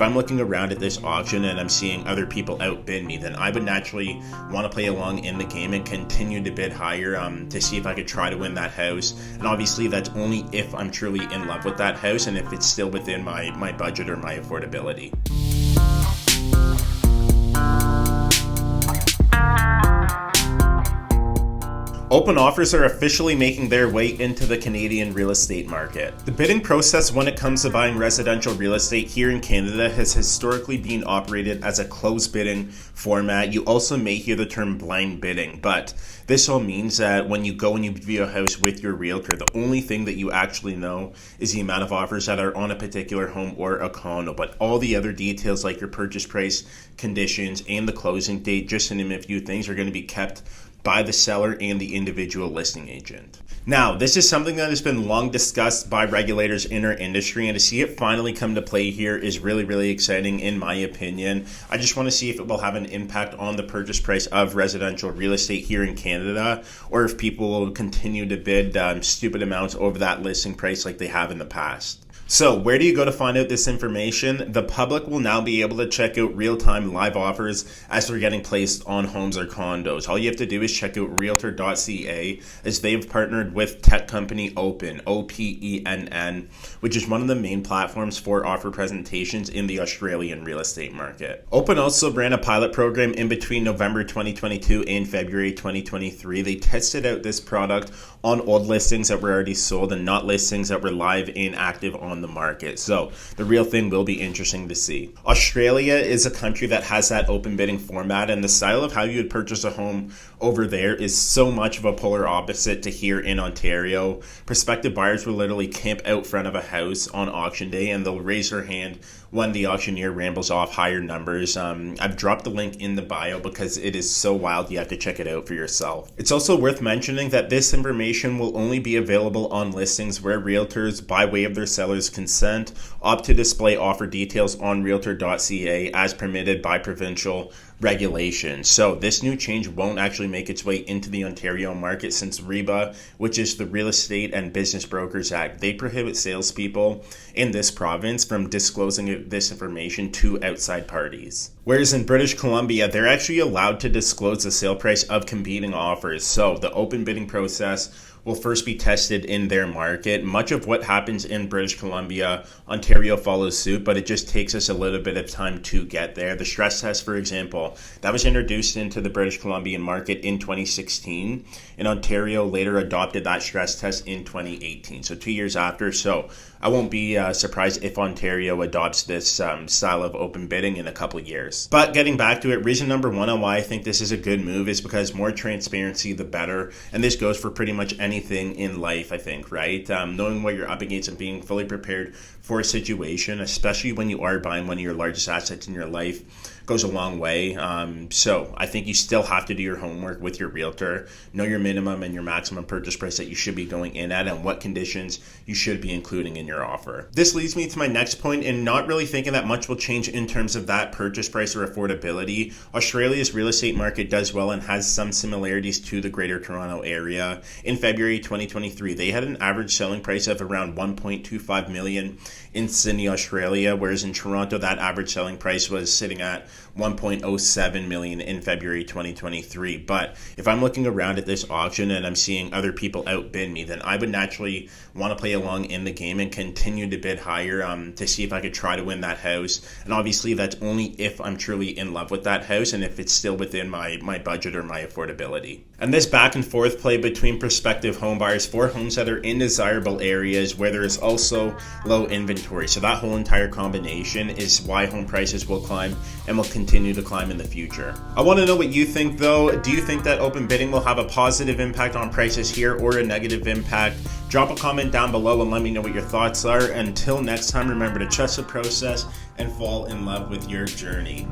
if I'm looking around at this auction and I'm seeing other people outbid me, then I would naturally want to play along in the game and continue to bid higher to see if I could try to win that house. And obviously that's only if I'm truly in love with that house and if it's still within my budget or my affordability. Open offers are officially making their way into the Canadian real estate market. The bidding process when it comes to buying residential real estate here in Canada has historically been operated as a closed bidding format. You also may hear the term blind bidding, but this all means that when you go and you view a house with your realtor, the only thing that you actually know is the amount of offers that are on a particular home or a condo, but all the other details like your purchase price, conditions, and the closing date, just to name a few things, are going to be kept by the seller and the individual listing agent. Now, this is something that has been long discussed by regulators in our industry, and to see it finally come to play here is really, really exciting in my opinion. I just want to see if it will have an impact on the purchase price of residential real estate here in Canada, or if people will continue to bid stupid amounts over that listing price like they have in the past. So where do you go to find out this information? The public will now be able to check out real-time live offers as they're getting placed on homes or condos. All you have to do is check out REALTOR.ca, as they've partnered with tech company Open, OPENN, which is one of the main platforms for offer presentations in the Australian real estate market. Open also ran a pilot program in between November 2022 and February 2023. They tested out this product on old listings that were already sold and not listings that were live and active on the market. So the real thing will be interesting to see. Australia is a country that has that open bidding format, and the style of how you would purchase a home over there is so much of a polar opposite to here in Ontario. Prospective buyers will literally camp out front of a house on auction day and they'll raise their hand when the auctioneer rambles off higher numbers. I've dropped the link in the bio because it is so wild, you have to check it out for yourself. It's also worth mentioning that this information will only be available on listings where realtors, by way of their seller's consent, opt to display offer details on Realtor.ca as permitted by provincial regulations. So this new change won't actually make its way into the Ontario market, since REBA, which is the Real Estate and Business Brokers Act, they prohibit salespeople in this province from disclosing this information to outside parties. Whereas in British Columbia, they're actually allowed to disclose the sale price of competing offers. So the open bidding process will first be tested in their market. Much of what happens in British Columbia, Ontario follows suit, but it just takes us a little bit of time to get there. The stress test, for example, that was introduced into the British Columbian market in 2016, and Ontario later adopted that stress test in 2018, so 2 years after. So I won't be surprised if Ontario adopts this style of open bidding in a couple of years. But getting back to it, reason number one on why I think this is a good move is because more transparency, the better. And this goes for pretty much anything in life, I think, right? Knowing what you're up against and being fully prepared for a situation, especially when you are buying one of your largest assets in your life, goes a long way. So I think you still have to do your homework with your realtor, know your minimum and your maximum purchase price that you should be going in at, and what conditions you should be including in your offer. This leads me to my next point, in not really thinking that much will change in terms of that purchase price or affordability. Australia's real estate market does well and has some similarities to the Greater Toronto area. In February 2023, they had an average selling price of around 1.25 million in Sydney, Australia, whereas in Toronto, that average selling price was sitting at 1.07 million in February 2023. But if I'm looking around at this auction and I'm seeing other people outbid me, then I would naturally want to play along in the game and continue to bid higher to see if I could try to win that house. And obviously that's only if I'm truly in love with that house and if it's still within my budget or my affordability. And this back and forth play between prospective home buyers for homes that are in desirable areas where there is also low inventory. So that whole entire combination is why home prices will climb and will continue to climb in the future. I want to know what you think though. Do you think that open bidding will have a positive impact on prices here or a negative impact? Drop a comment down below and let me know what your thoughts are. Until next time, remember to trust the process and fall in love with your journey.